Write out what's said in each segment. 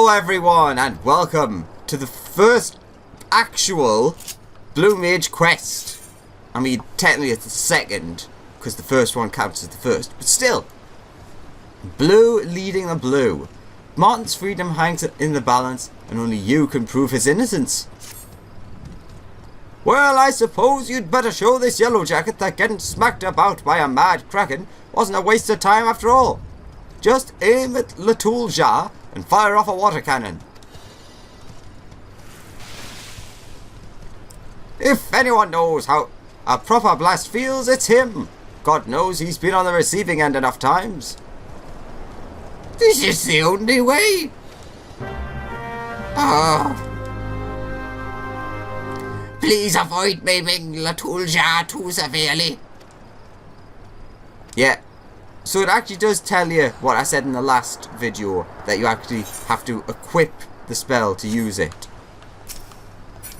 Hello everyone and welcome to the first actual Blue Mage quest. I mean, technically it's the second, because the first one counts as the first, but still. Blue leading the blue. Martin's freedom hangs in the balance, and only you can prove his innocence. Well, I suppose you'd better show this yellow jacket that getting smacked about by a mad kraken wasn't a waste of time after all. Just aim at Latoul Jar and fire off a water cannon. If anyone knows how a proper blast feels, it's him. God knows he's been on the receiving end enough times. This is the only way. Please avoid maiming Latoul Jar too severely. Yeah. So it actually does tell you what I said in the last video, that you actually have to equip the spell to use it.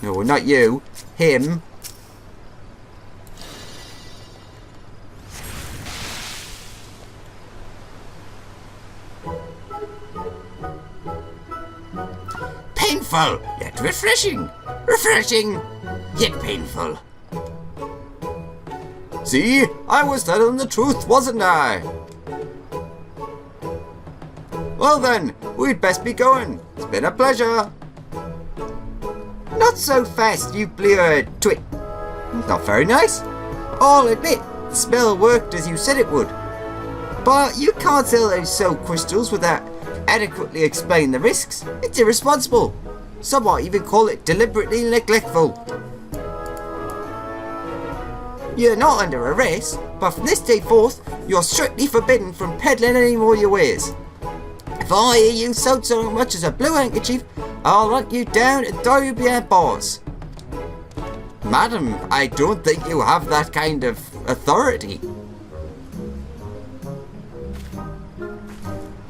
No, not you. Him. Painful, yet refreshing. Refreshing, yet painful. See? I was telling the truth, wasn't I? Well then, we'd best be going. It's been a pleasure. Not so fast, you blear twit. Not very nice. I'll admit, the spell worked as you said it would. But you can't sell those soul crystals without adequately explaining the risks. It's irresponsible. Some might even call it deliberately neglectful. You're not under arrest, but from this day forth, you're strictly forbidden from peddling any more of your wares. If I hear you sold so much as a blue handkerchief, I'll hunt you down and throw you behind bars. Madam, I don't think you have that kind of authority.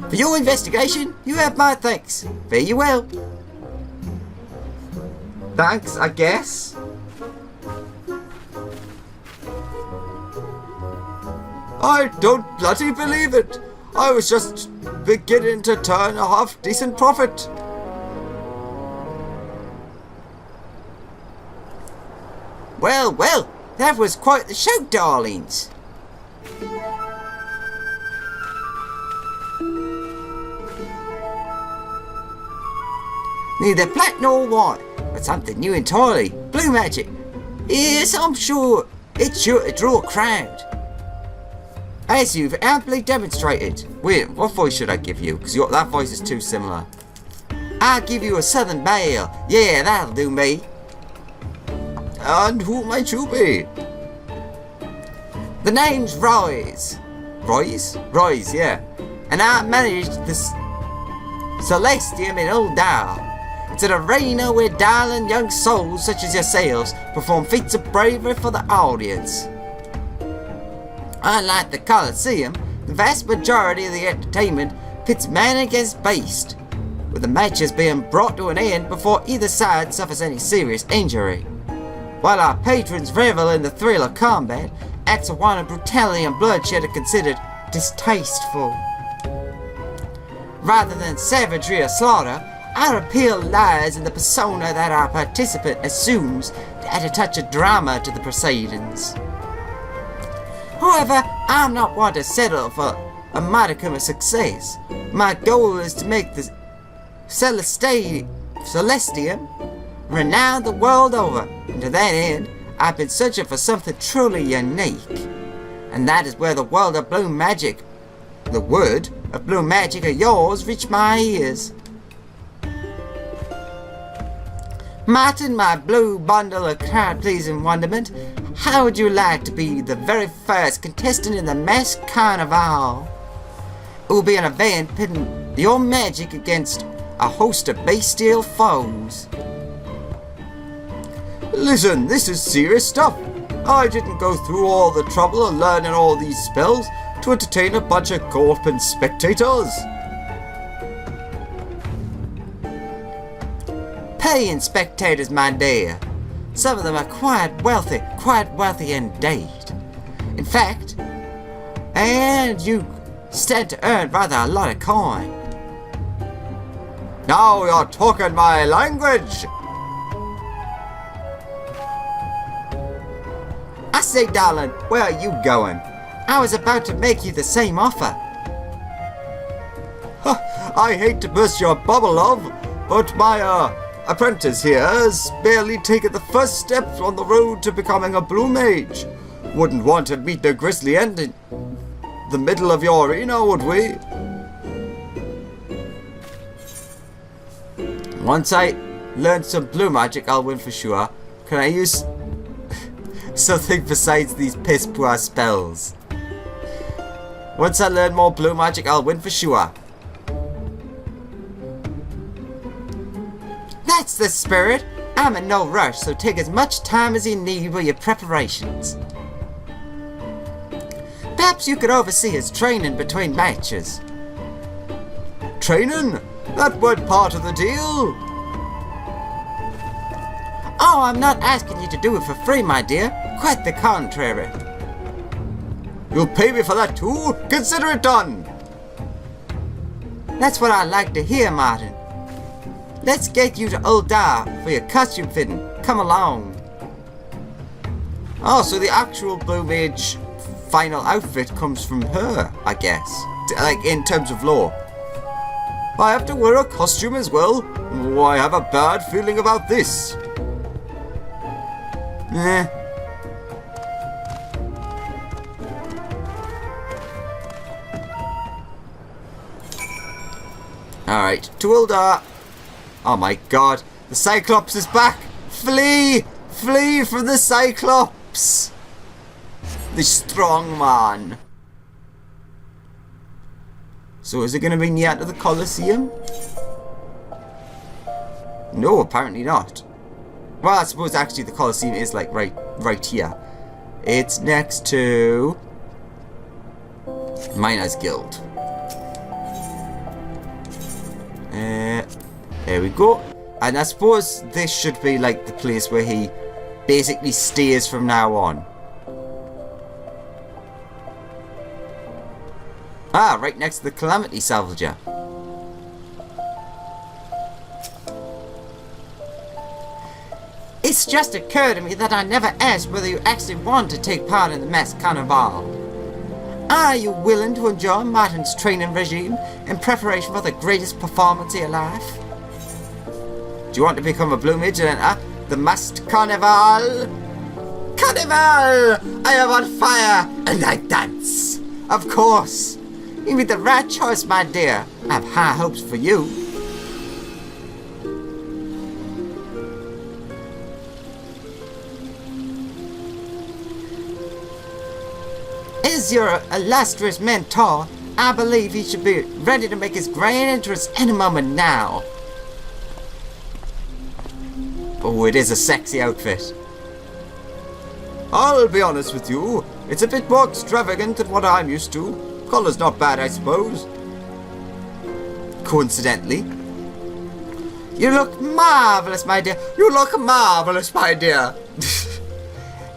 For your investigation, you have my thanks. Fare you well. Thanks, I guess. I don't bloody believe it. I was just beginning to turn a half-decent profit. Well, well, that was quite the show, darlings. Neither black nor white, but something new entirely. Blue magic. Yes, I'm sure it's sure to draw a crowd. As you've amply demonstrated. Wait, what voice should I give you? Because that voice is too similar. I'll give you a southern belle. Yeah, that'll do me. And who might you be? The name's Rise. Rise? Rise, yeah. And I managed this Celestium in Old Dow. It's an arena where darling young souls such as yourselves perform feats of bravery for the audience. Unlike the Coliseum, the vast majority of the entertainment pits man against beast, with the matches being brought to an end before either side suffers any serious injury. While our patrons revel in the thrill of combat, acts of wanton brutality and bloodshed are considered distasteful. Rather than savagery or slaughter, our appeal lies in the persona that our participant assumes to add a touch of drama to the proceedings. However, I'm not one to settle for a modicum of success. My goal is to make the Celestium renowned the world over, and to that end, I've been searching for something truly unique. And that is where the world of blue magic, the word of blue magic of yours, reached my ears. Martin, my blue bundle of crowd-pleasing wonderment, how would you like to be the very first contestant in the masked carnival? It will be an event pitting your magic against a host of bestial foes. Listen, this is serious stuff. I didn't go through all the trouble of learning all these spells to entertain a bunch of gawping spectators. Paying spectators, my dear. Some of them are quite wealthy indeed. In fact, and you stand to earn rather a lot of coin. Now you're talking my language! I say, darling, where are you going? I was about to make you the same offer. I hate to burst your bubble, love, but my, apprentice here has barely taken the first steps on the road to becoming a blue mage. Wouldn't want to meet the grisly end in the middle of your arena, would we? Once I learn some blue magic, I'll win for sure. Can I use something besides these piss poor spells? Once I learn more blue magic, I'll win for sure. That's the spirit! I'm in no rush, so take as much time as you need with your preparations. Perhaps you could oversee his training between matches. Training? That weren't part of the deal. Oh, I'm not asking you to do it for free, my dear. Quite the contrary. You'll pay me for that too? Consider it done! That's what I like to hear, Martin. Let's get you to Uldar for your costume fitting. Come along. Oh, so the actual Blue Mage final outfit comes from her, I guess. Like, in terms of lore. I have to wear a costume as well? Oh, I have a bad feeling about this. Alright, to Uldar. Oh my god, the Cyclops is back! Flee! Flee from the Cyclops! The strong man. So is it going to be near to the Colosseum? No, apparently not. Well, I suppose actually the Colosseum is like right here. It's next to Miners Guild. There we go. And I suppose this should be like the place where he basically stays from now on. Ah, right next to the Calamity Salvager. It's just occurred to me that I never asked whether you actually want to take part in the Mass Carnival. Are you willing to enjoy Martin's training regime in preparation for the greatest performance of your life? Do you want to become a Blue Mage and enter the Masked Carnival? Carnival! I am on fire and I dance! Of course! You made the right choice, my dear. I have high hopes for you. As your illustrious mentor, I believe he should be ready to make his grand entrance any moment now. Oh, it is a sexy outfit. I'll be honest with you, it's a bit more extravagant than what I'm used to. Color's not bad, I suppose. Coincidentally. You look marvelous, my dear. You look marvelous, my dear.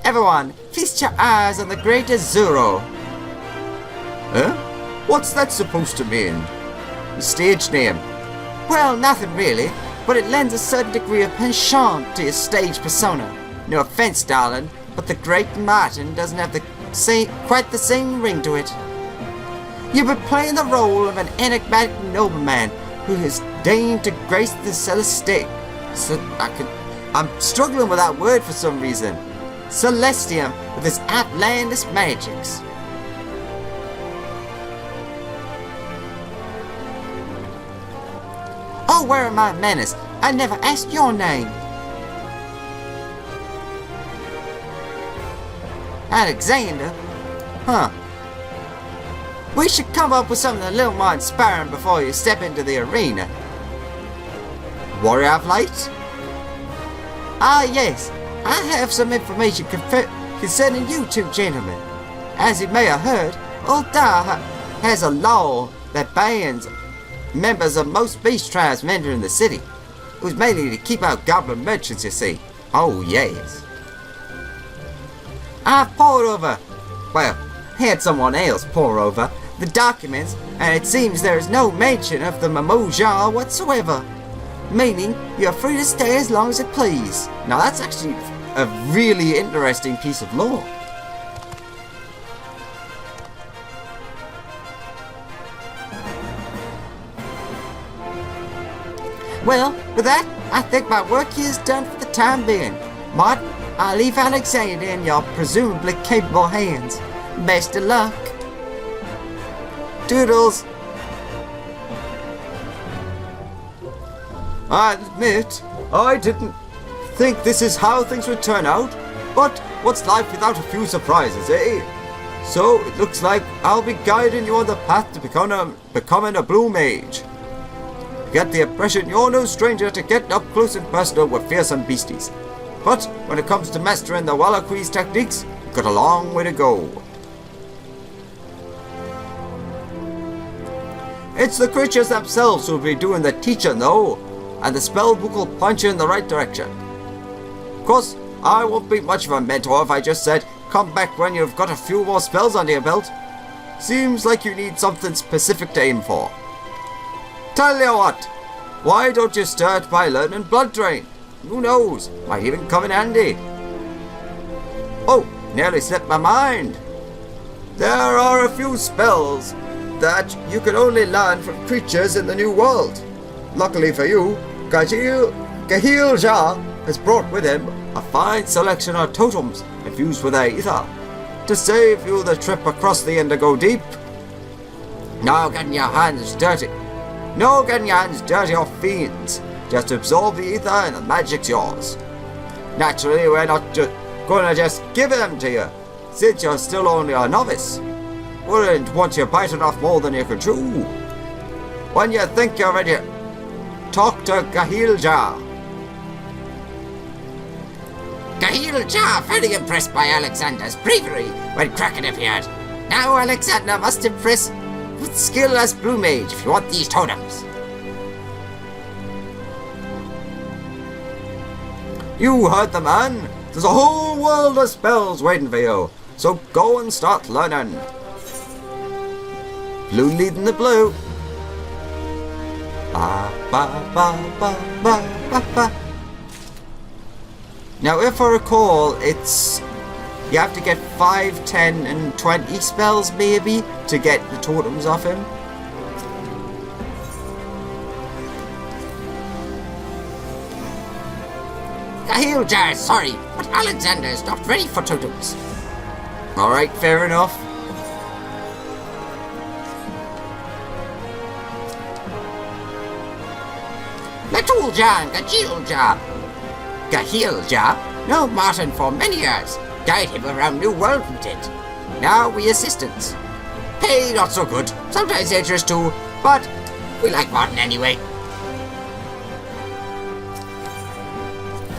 Everyone, feast your eyes on the great Azuro. Huh? What's that supposed to mean? The stage name. Well, nothing really, but it lends a certain degree of penchant to your stage persona. No offense, darling, but the great Martin doesn't have quite the same ring to it. You've been playing the role of an enigmatic nobleman who has deigned to grace the Celestia. I'm struggling with that word for some reason. Celestium with his outlandish magics. Oh, where are my manners? I never asked your name. Alexander? Huh. We should come up with something a little more inspiring before you step into the arena. Warrior of Light? Ah, yes. I have some information concerning you two gentlemen. As you may have heard, Uldar has a law that bans members of most beast tribes from entering the city. It was mainly to keep out goblin merchants, you see. Oh, yes. I've pored over, well, had someone else pore over the documents, and it seems there is no mention of the Mimoja whatsoever. meaning you're free to stay as long as you please. Now that's actually a really interesting piece of law. Well, with that, I think my work here is done for the time being. Martin, I'll leave Alexander in your presumably capable hands. Best of luck. Doodles. I admit, I didn't think this is how things would turn out, but what's life without a few surprises, eh? So, it looks like I'll be guiding you on the path to becoming a blue mage. Get the impression you're no stranger to getting up close and personal with fearsome beasties. But when it comes to mastering the Wallaqui's techniques, you've got a long way to go. It's the creatures themselves who'll be doing the teaching though, and the spellbook will point you in the right direction. Of course, I won't be much of a mentor if I just said, come back when you've got a few more spells under your belt. Seems like you need something specific to aim for. Tell you what, why don't you start by learning Blood Drain? Who knows, might even come in handy. Oh, nearly slipped my mind. There are a few spells that you can only learn from creatures in the New World. Luckily for you, Gahil Jah has brought with him a fine selection of totems infused with their ether to save you the trip across the Indigo Deep. No getting your hands dirty. No getting your hands dirty or fiends. Just absorb the ether and the magic's yours. Naturally, we're not gonna just give them to you, since you're still only a novice. Wouldn't want you biting off more than you can chew. When you think you're ready, talk to Gahil Jah. Gahil Jah very impressed by Alexander's bravery when Kraken appeared. Now Alexander must impress with skill as Blue Mage if you want these totems. You heard the man. There's a whole world of spells waiting for you. So go and start learning. Blue leading the blue. Ba ba ba ba ba ba ba. Now, if I recall, it's you have to get 5, 10, and 20 spells maybe to get the totems off him. Gahil Jah is sorry, but Alexander is not ready for totems. Alright, fair enough. Latul Jah and Gahil Jah. Gahil Jah know Martin for many years. Guide him around New World we did. Now we assistants. Pay not so good, sometimes dangerous too, but we like Martin anyway.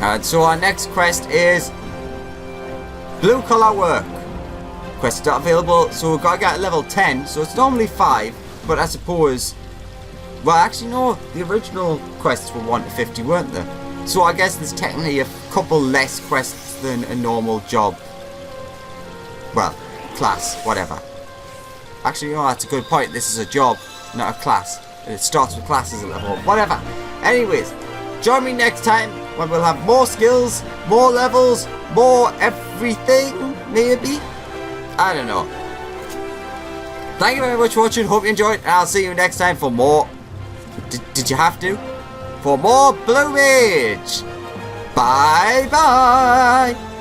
And so our next quest is Blue Collar Work. Quests not available, so we've got to get level 10, so it's normally 5, but I suppose... Well, actually no, the original quests were 1 to 50, weren't they? So I guess there's technically a couple less quests than a normal job. Well, class, whatever. Actually, no, that's a good point. This is a job, not a class. It starts with classes at level 1. Whatever. Anyways, join me next time when we'll have more skills, more levels, more everything, maybe? I don't know. Thank you very much for watching. Hope you enjoyed, and I'll see you next time for more... Did you have to? For more Blue Mage! Bye bye!